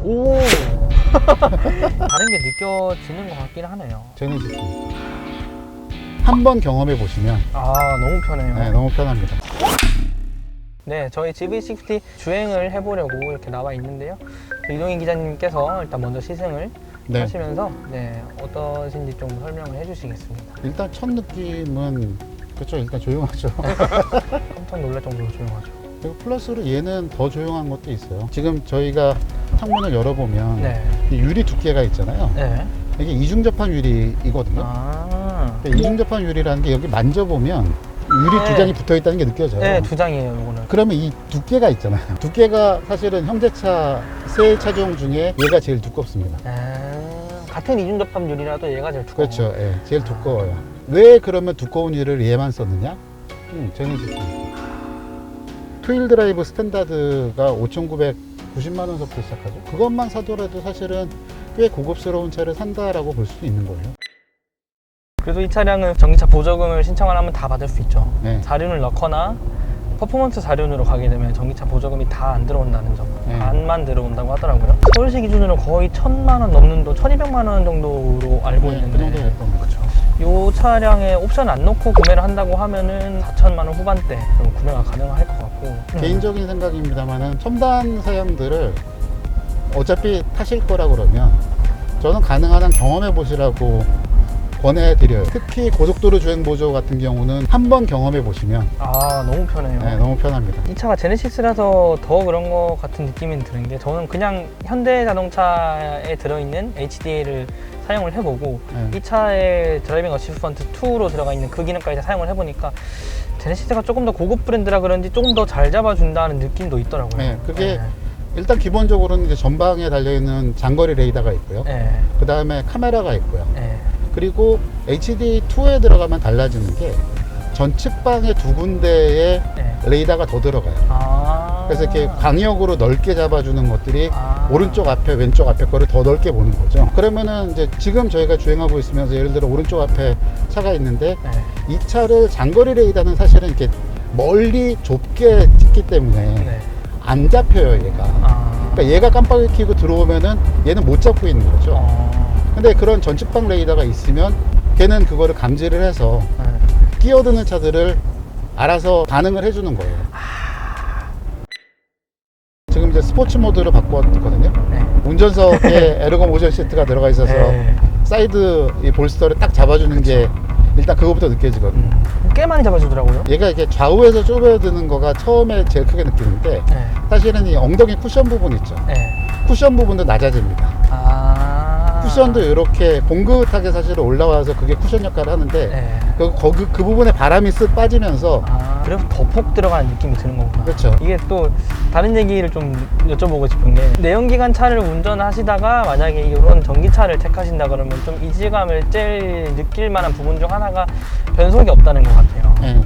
오 다른 게 느껴지는 것 같긴 하네요. 제네시스 한번 경험해 보시면 아 너무 편해요. 네, 너무 편합니다. 네, 저희 GV60 주행을 해보려고 이렇게 나와 있는데요. 이동희 기자님께서 일단 먼저 시승을 네. 하시면서 네, 어떠신지 좀 설명을 해주시겠습니다. 일단 첫 느낌은 그렇죠. 일단 조용하죠. 깜짝 놀랄 정도로 조용하죠. 그리고 플러스로 얘는 더 조용한 것도 있어요. 지금 저희가 창문을 열어보면 네, 이 유리 두께가 있잖아요. 네. 이게 이중접합 유리이거든요. 아, 이중접합 유리라는 게 여기 만져보면 유리 네. 두 장이 붙어 있다는 게 느껴져요. 네, 두 장이에요, 이거는. 그러면 이 두께가 있잖아요. 두께가 사실은 현대차 세 차종 중에 얘가 제일 두껍습니다. 같은 이중접합 유리라도 얘가 제일 두꺼워. 그렇죠. 예, 제일 두꺼워요. 왜 그러면 두꺼운 유리를 얘만 썼느냐? 제네시스. 투일 드라이브 스탠다드가 5,990만 원서부터 시작하죠. 그것만 사더라도 사실은 꽤 고급스러운 차를 산다라고 볼 수도 있는 거예요. 그래도 이 차량은 전기차 보조금을 신청을 하면 다 받을 수 있죠. 네. 사륜을 넣거나 퍼포먼스 사륜으로 가게 되면 전기차 보조금이 다 안 들어온다는 점, 네. 반만 들어온다고 하더라고요. 서울시 기준으로 거의 1,000만 원 넘는 돈, 1,200만 원 정도로 알고 네, 있는데 그 정도 될 겁니다. 그렇죠. 이 차량에 옵션 안 넣고 구매를 한다고 하면은 4,000만 원 후반대 구매가 가능할 것 같고 개인적인 생각입니다만은 첨단 사양들을 어차피 타실 거라 그러면 저는 가능한 한 경험해 보시라고 권해드려요. 특히 고속도로 주행 보조 같은 경우는 한번 경험해 보시면 아 너무 편해요. 네, 너무 편합니다. 이 차가 제네시스라서 더 그런 것 같은 느낌이 드는 게 저는 그냥 현대자동차에 들어있는 HDA를 사용을 해보고 네. 이 차에 드라이빙 어시스턴트 2로 들어가 있는 그 기능까지 사용을 해보니까 제네시스가 조금 더 고급 브랜드라 그런지 조금 더 잘 잡아준다는 느낌도 있더라고요. 네, 그게 일단 기본적으로는 이제 전방에 달려있는 장거리 레이더가 있고요. 네. 그 다음에 카메라가 있고요. 네. 그리고 HDA2에 들어가면 달라지는 게 전측방에 두 군데에 네. 레이더가 더 들어가요. 아. 그래서 이렇게 광역으로 넓게 잡아주는 것들이 아. 오른쪽 앞에 왼쪽 앞에 거를 더 넓게 보는 거죠. 그러면은 이제 지금 저희가 주행하고 있으면서 예를 들어 오른쪽 앞에 차가 있는데 네. 이 차를 장거리 레이더는 사실은 이렇게 멀리 좁게 찍기 때문에 네. 안 잡혀요, 얘가. 아. 그러니까 얘가 깜빡이 켜고 들어오면은 얘는 못 잡고 있는 거죠. 근데 그런 전측방 레이더가 있으면 걔는 그거를 감지를 해서 네. 끼어드는 차들을 알아서 반응을 해주는 거예요. 지금 이제 스포츠 모드로 바꿨거든요. 네. 운전석에 에르고 모션 시트가 들어가 있어서 네. 사이드 이 볼스터를 딱 잡아주는 게 일단 그거부터 느껴지거든요. 꽤 많이 잡아주더라고요. 얘가 이렇게 좌우에서 좁아드는 거가 처음에 제일 크게 느끼는데 네. 사실은 이 엉덩이 쿠션 부분 있죠. 네. 쿠션 부분도 낮아집니다. 아. 쿠션도 이렇게 봉긋하게 사실 올라와서 그게 쿠션 역할을 하는데 네. 그 부분에 바람이 쓱 빠지면서 아, 그래서 더 폭 들어가는 느낌이 드는 거구나. 그렇죠. 이게 또 다른 얘기를 좀 여쭤보고 싶은 게 내연기관 차를 운전하시다가 만약에 이런 전기차를 택하신다 그러면 좀 이질감을 제일 느낄 만한 부분 중 하나가 변속이 없다는 것 같아요. 네.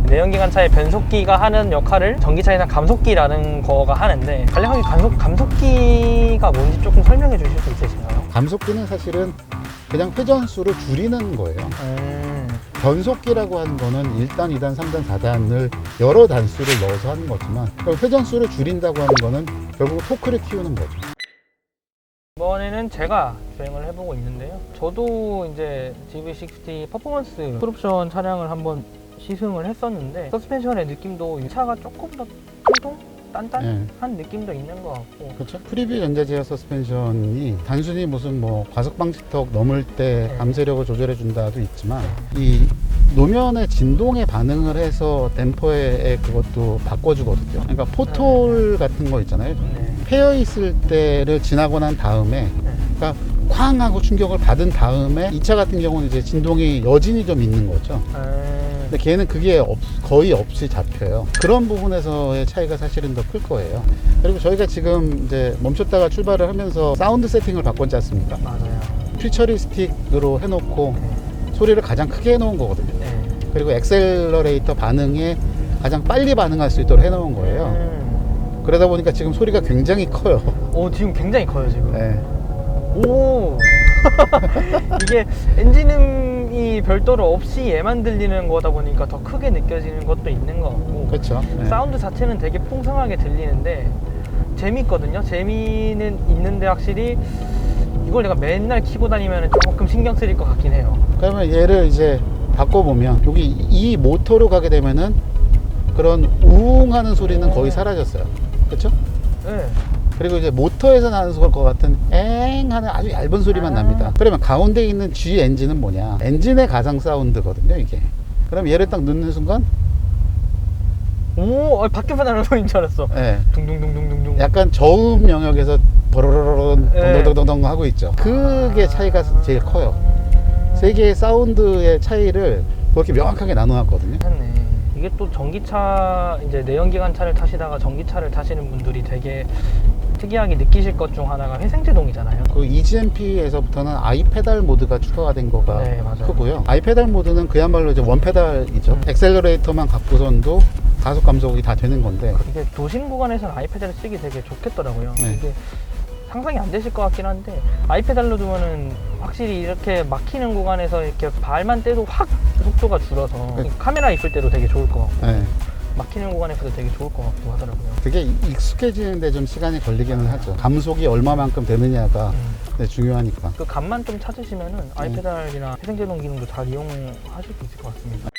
내연기관 차의 변속기가 하는 역할을 전기차에서 감속기라는 거가 하는데 간략하게 감속기가 뭔지 조금 설명해 주실 수 있으신가요? 감속기는 사실은 그냥 회전수를 줄이는 거예요. 변속기라고 하는 거는 1단, 2단, 3단, 4단을 여러 단수를 넣어서 하는 거지만 회전수를 줄인다고 하는 거는 결국 토크를 키우는 거죠. 이번에는 제가 주행을 해보고 있는데요. 저도 이제 GV60 퍼포먼스 풀옵션 차량을 한번 시승을 했었는데 서스펜션의 느낌도 이 차가 조금 더 통통? 단단한 느낌도 있는 것 같고 그렇죠. 프리뷰 전자제어 서스펜션이 단순히 무슨 뭐 과속 방지턱 넘을 때 감쇄력을 조절해 준다도 있지만 이 노면의 진동에 반응을 해서 댐퍼의 그것도 바꿔주거든요. 그러니까 포톨 같은 거 있잖아요. 패여 있을 때를 지나고 난 다음에 그러니까 쾅 하고 충격을 받은 다음에 이 차 같은 경우는 이제 진동이 여진이 좀 있는 거죠. 근데 걔는 그게 거의 없이 잡혀요. 그런 부분에서의 차이가 사실은 더 클 거예요. 그리고 저희가 지금 이제 멈췄다가 출발을 하면서 사운드 세팅을 바꿨지 않습니까? 맞아요. 퓨처리스틱으로 해놓고 소리를 가장 크게 해놓은 거거든요. 그리고 엑셀러레이터 반응에 가장 빨리 반응할 수 있도록 해놓은 거예요. 그러다 보니까 지금 소리가 굉장히 커요. 오, 지금 굉장히 커요, 지금. 네. 오! 이게 엔진음이 별도로 없이 얘만 들리는 거다 보니까 더 크게 느껴지는 것도 있는 것 같고 그렇죠. 네. 사운드 자체는 되게 풍성하게 들리는데 재미있거든요. 재미는 있는데 확실히 이걸 내가 맨날 키고 다니면 조금 신경 쓰일 것 같긴 해요. 그러면 얘를 이제 바꿔보면 여기 이 모터로 가게 되면은 그런 우웅하는 소리는 거의 사라졌어요. 그렇죠? 네. 그리고 이제 모터에서 나는 것 같은 엥 하는 아주 얇은 소리만 납니다. 그러면 가운데 있는 G 엔진은 뭐냐? 엔진의 가상 사운드거든요, 이게. 그럼 얘를 딱 넣는 순간 오, 밖에서 나는 소리인 줄 알았어. 예, 둥둥둥둥둥둥. 약간 저음 영역에서 버러러러런 네. 동동동동 하고 있죠. 그게 차이가 제일 커요. 세 개의 사운드의 차이를 그렇게 명확하게 나눠놨거든요. 했네. 이게 또 전기차, 이제 내연기관 차를 타시다가 전기차를 타시는 분들이 되게 특이하게 느끼실 것 중 하나가 회생제동이잖아요. 그 EGMP에서부터는 아이페달 모드가 추가가 된 거가 네, 맞아요. 크고요. 아이페달 모드는 그야말로 이제 원페달이죠. 엑셀러레이터만 갖고선도 가속 감속이 다 되는 건데 이게 도심 구간에서는 아이페달을 쓰기 되게 좋겠더라고요. 네. 이게 상상이 안 되실 것 같긴 한데 아이페달로 두면은 확실히 이렇게 막히는 구간에서 이렇게 발만 떼도 확 속도가 줄어서 네. 카메라 있을 때도 되게 좋을 것 같고 네. 막히는 구간에서도 되게 좋을 것 같고 하더라고요. 그게 익숙해지는데 좀 시간이 걸리기는 하죠. 감속이 얼마만큼 되느냐가 네, 중요하니까. 그 감만 좀 찾으시면은 아이페달이나 회생제동 기능도 잘 이용하실 수 있을 것 같습니다.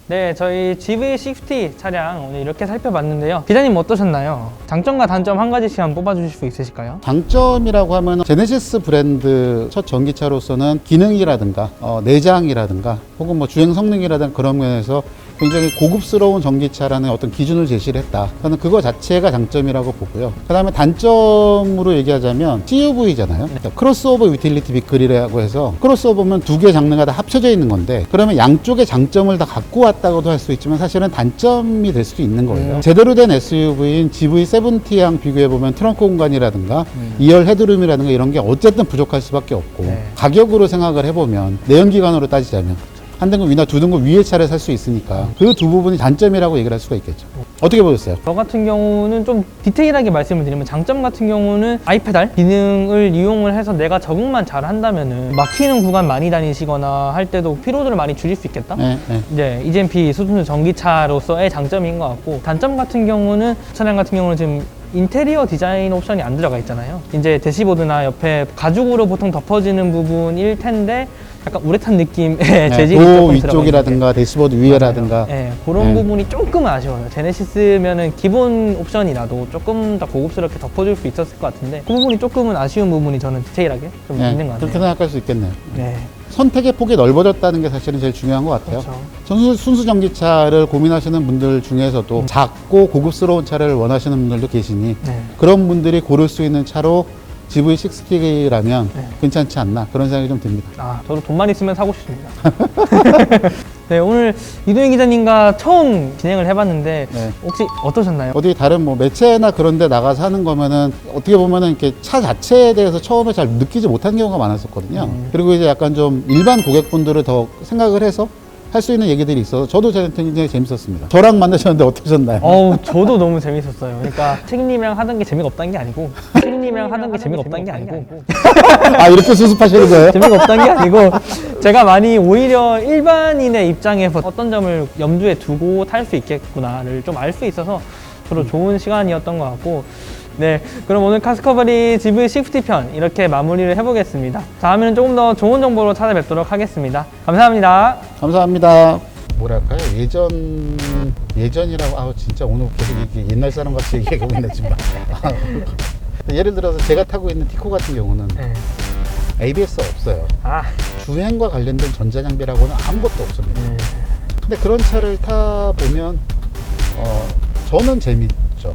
네, 저희 GV60 차량 오늘 이렇게 살펴봤는데요. 기자님 어떠셨나요? 장점과 단점 한 가지씩만 뽑아주실 수 있으실까요? 장점이라고 하면 제네시스 브랜드 첫 전기차로서는 기능이라든가 내장이라든가 혹은 뭐 주행 성능이라든가 그런 면에서 굉장히 고급스러운 전기차라는 어떤 기준을 제시를 했다. 저는 그거 자체가 장점이라고 보고요. 그 다음에 단점으로 얘기하자면 CUV잖아요. 크로스오버 유틸리티 비클이라고 해서 크로스오버면 두 개 장르가 다 합쳐져 있는 건데 그러면 양쪽의 장점을 다 갖고 왔다고도 할 수 있지만 사실은 단점이 될 수도 있는 거예요. 제대로 된 SUV인 GV70랑 비교해보면 트렁크 공간이라든가 2열 헤드룸이라든가 이런 게 어쨌든 부족할 수밖에 없고 네. 가격으로 생각을 해보면 내연기관으로 따지자면 한 등급 위나 두 등급 위의 차를 살 수 있으니까 그 두 부분이 단점이라고 얘기를 할 수가 있겠죠. 어떻게 보셨어요? 저 같은 경우는 좀 디테일하게 말씀을 드리면 장점 같은 경우는 아이페달 기능을 이용을 해서 내가 적응만 잘 한다면은 막히는 구간 많이 다니시거나 할 때도 피로도를 많이 줄일 수 있겠다? 네, 네. 이제 EGMP 수준수 전기차로서의 장점인 것 같고 단점 같은 경우는 차량 같은 경우는 지금 인테리어 디자인 옵션이 안 들어가 있잖아요. 이제 대시보드나 옆에 가죽으로 보통 덮어지는 부분일 텐데 약간 우레탄 느낌의 재질이 도 조금 위쪽이라든가 대시보드 위에라든가 네, 그런 네. 부분이 조금 아쉬워요. 제네시스면은 기본 옵션이라도 조금 더 고급스럽게 덮어줄 수 있었을 것 같은데 그 부분이 조금은 아쉬운 부분이 저는 디테일하게 좀 네, 있는 것 그렇게 같아요. 생각할 수 있겠네요. 네, 선택의 폭이 넓어졌다는 게 사실은 제일 중요한 것 같아요. 그렇죠. 순수 전기차를 고민하시는 분들 중에서도 작고 고급스러운 차를 원하시는 분들도 계시니 네. 그런 분들이 고를 수 있는 차로 GV60라면 네. 괜찮지 않나 그런 생각이 좀 듭니다. 아, 저도 돈만 있으면 사고 싶습니다. 네, 오늘 이도현 기자님과 처음 진행을 해봤는데 네. 혹시 어떠셨나요? 어디 다른 뭐 매체나 그런 데 나가서 하는 거면은 어떻게 보면은 이렇게 차 자체에 대해서 처음에 잘 느끼지 못한 경우가 많았었거든요. 그리고 이제 약간 좀 일반 고객분들을 더 생각을 해서 할 수 있는 얘기들이 있어서 저도 굉장히 재밌었습니다. 저랑 만나셨는데 어떠셨나요? 저도 너무 재밌었어요. 그러니까 책임님이랑 하던 게 재미가 없다는 게 아니고 책임님이랑 하던 게 재미가 없다는 게 아니고 아, 이렇게 수습하시는 거예요? 재미가 없다는 게 아니고 제가 많이 오히려 일반인의 입장에서 어떤 점을 염두에 두고 탈 수 있겠구나를 좀 알 수 있어서 저도 좋은 시간이었던 것 같고 네, 그럼 오늘 카스커버리 GV60 편 이렇게 마무리를 해보겠습니다. 다음에는 조금 더 좋은 정보로 찾아뵙도록 하겠습니다. 감사합니다. 감사합니다. 뭐랄까요? 예전이라고 진짜 오늘 계속 이게 옛날 사람 같이 얘기하고 있네 지금. 예를 들어서 제가 타고 있는 티코 같은 경우는 네. ABS 없어요. 아, 주행과 관련된 전자장비라고는 아무것도 없습니다. 네. 근데 그런 차를 타 보면 저는 재밌죠.